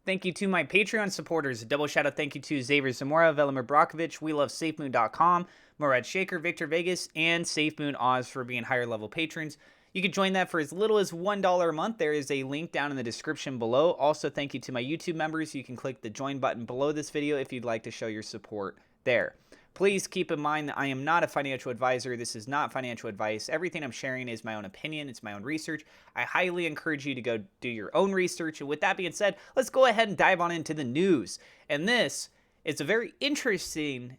Thank you to my Patreon supporters. A double shout out thank you to Xavier Zamora, Velimir Brakovich, We Love SafeMoon.com, Murad Shaker, Victor Vegas, and SafeMoon Oz for being higher level patrons. You can join that for as little as $1 a month. There is a link down in the description below. Also, thank you to my YouTube members. You can click the join button below this video if you'd like to show your support there. Please keep in mind that I am not a financial advisor. This is not financial advice. Everything I'm sharing is my own opinion. It's my own research. I highly encourage you to go do your own research. And with that being said, let's go ahead and dive on into the news. And this is a very interesting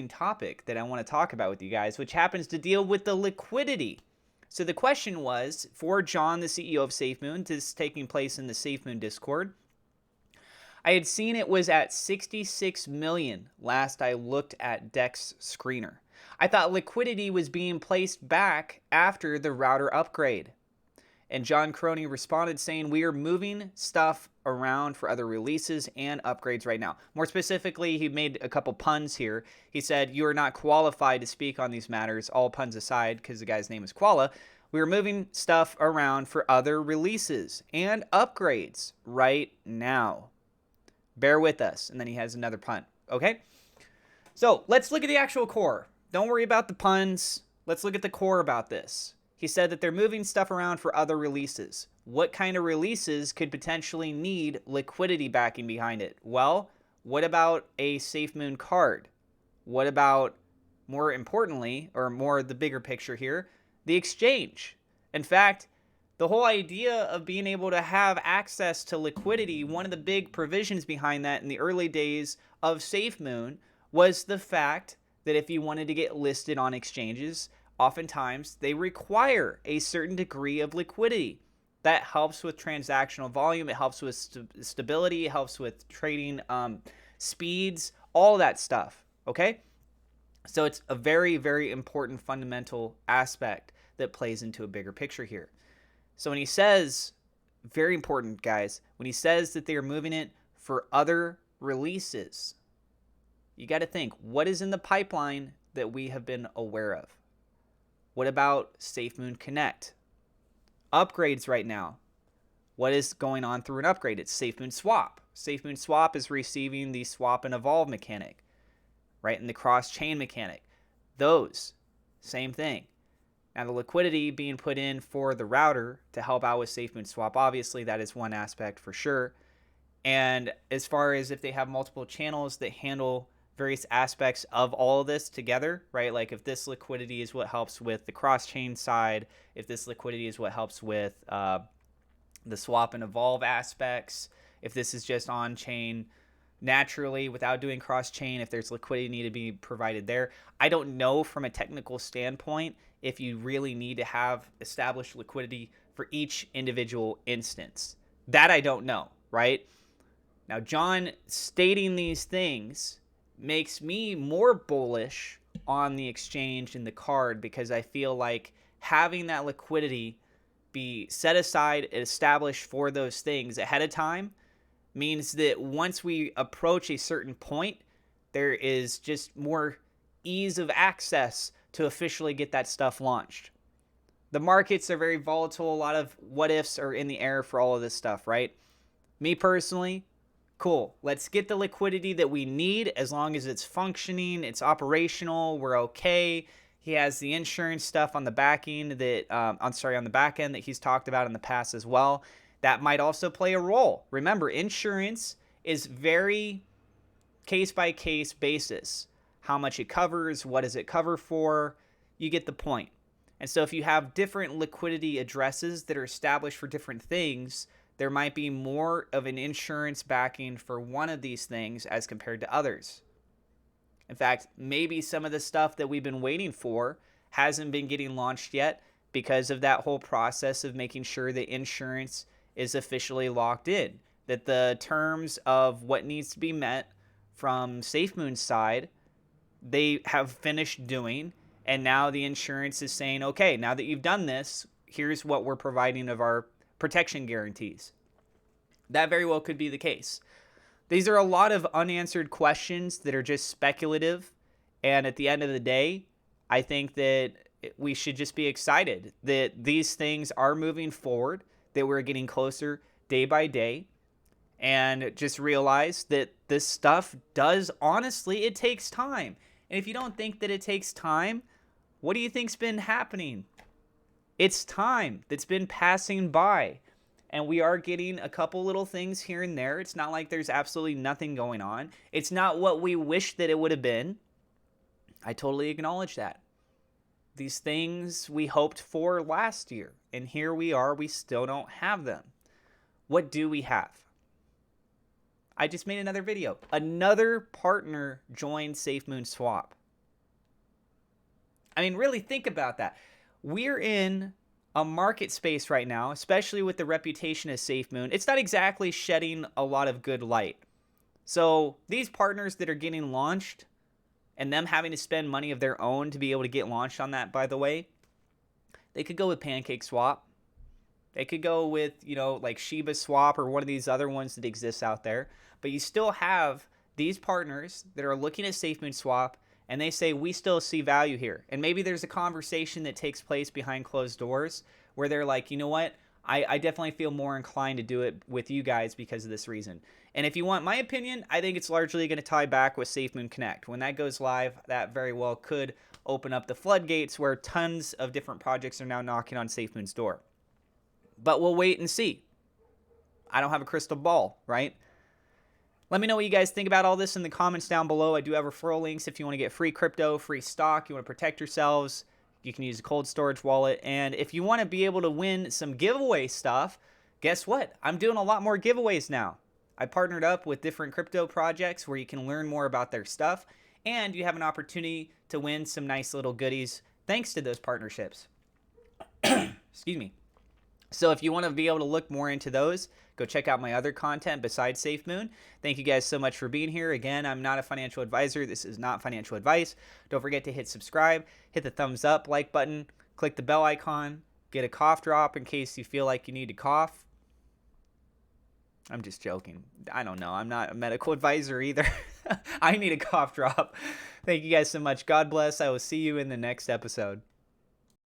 topic that I want to talk about with you guys, which happens to deal with the liquidity. So the question was, for John, the CEO of SafeMoon, this is taking place in the SafeMoon Discord. I had seen it was at 66 million last I looked at Dex Screener. I thought liquidity was being placed back after the router upgrade. And John Crony responded saying, we are moving stuff around for other releases and upgrades right now. More specifically, he made a couple puns here. He said, you are not qualified to speak on these matters, all puns aside, because the guy's name is Koala. We are moving stuff around for other releases and upgrades right now. Bear with us. And then he has another pun. Okay? So let's look at the actual core. Don't worry about the puns. Let's look at the core about this. He said that they're moving stuff around for other releases. What kind of releases could potentially need liquidity backing behind it? Well, what about a SafeMoon card? What about, more importantly, or more the bigger picture here, the exchange? In fact, the whole idea of being able to have access to liquidity, one of the big provisions behind that in the early days of SafeMoon was the fact that if you wanted to get listed on exchanges, oftentimes they require a certain degree of liquidity. That helps with transactional volume. It helps with stability. It helps with trading speeds, all that stuff. Okay? So it's a very, very important fundamental aspect that plays into a bigger picture here. So when he says, very important guys, when he says that they are moving it for other releases, you got to think, what is in the pipeline that we have been aware of? What about SafeMoon Connect? Upgrades right now. What is going on through an upgrade? It's SafeMoon Swap. SafeMoon Swap is receiving the swap and evolve mechanic, right? And the cross-chain mechanic. Those, same thing. Now the liquidity being put in for the router to help out with SafeMoon Swap, obviously that is one aspect for sure. And as far as if they have multiple channels that handle various aspects of all of this together, right? Like if this liquidity is what helps with the cross-chain side, if this liquidity is what helps with the swap and evolve aspects, if this is just on-chain naturally without doing cross-chain, if there's liquidity need to be provided there. I don't know from a technical standpoint if you really need to have established liquidity for each individual instance. That I don't know, right? Now, John stating these things makes me more bullish on the exchange and the card because I feel like having that liquidity be set aside and established for those things ahead of time means that once we approach a certain point, there is just more ease of access to officially get that stuff launched. The markets are very volatile. A lot of what ifs are in the air for all of this stuff, right? Me personally, cool. Let's get the liquidity that we need as long as it's functioning, it's operational, we're okay. He has the insurance stuff on the backing that, on the back end that he's talked about in the past as well. That might also play a role. Remember, insurance is very case-by-case basis. How much it covers, what does it cover for, you get the point. And so if you have different liquidity addresses that are established for different things, there might be more of an insurance backing for one of these things as compared to others. In fact, maybe some of the stuff that we've been waiting for hasn't been getting launched yet because of that whole process of making sure that insurance is officially locked in, that the terms of what needs to be met from SafeMoon's side, they have finished doing, and now the insurance is saying, okay, now that you've done this, here's what we're providing of our protection guarantees. That very well could be the case. These are a lot of unanswered questions that are just speculative, and at the end of the day, I think that we should just be excited that these things are moving forward, that we're getting closer day by day, and just realize that this stuff does, honestly, it takes time. And if you don't think that it takes time, what do you think's been happening? It's time that's been passing by. And we are getting a couple little things here and there. It's not like there's absolutely nothing going on. It's not what we wish that it would have been. I totally acknowledge that. These things we hoped for last year, and here we are, we still don't have them. What do we have? I just made another video. Another partner joined SafeMoon Swap. I mean, really think about that. We're in a market space right now, especially with the reputation of SafeMoon. It's not exactly shedding a lot of good light. So these partners that are getting launched and them having to spend money of their own to be able to get launched on that, by the way, they could go with Pancake Swap. They could go with, like Shiba Swap or one of these other ones that exists out there. But you still have these partners that are looking at SafeMoon Swap, and they say, we still see value here. And maybe there's a conversation that takes place behind closed doors where they're like, you know what? I definitely feel more inclined to do it with you guys because of this reason. And if you want my opinion, I think it's largely going to tie back with SafeMoon Connect. When that goes live, that very well could open up the floodgates where tons of different projects are now knocking on SafeMoon's door. But we'll wait and see. I don't have a crystal ball, right? Let me know what you guys think about all this in the comments down below. I do have referral links if you want to get free crypto, free stock, you want to protect yourselves. You can use a cold storage wallet. And if you want to be able to win some giveaway stuff, guess what? I'm doing a lot more giveaways now. I partnered up with different crypto projects where you can learn more about their stuff. And you have an opportunity to win some nice little goodies thanks to those partnerships. Excuse me. So if you want to be able to look more into those, go check out my other content besides SafeMoon. Thank you guys so much for being here. Again, I'm not a financial advisor. This is not financial advice. Don't forget to hit subscribe, hit the thumbs up, like button, click the bell icon, get a cough drop in case you feel like you need to cough. I'm just joking. I don't know. I'm not a medical advisor either. I need a cough drop. Thank you guys so much. God bless. I will see you in the next episode.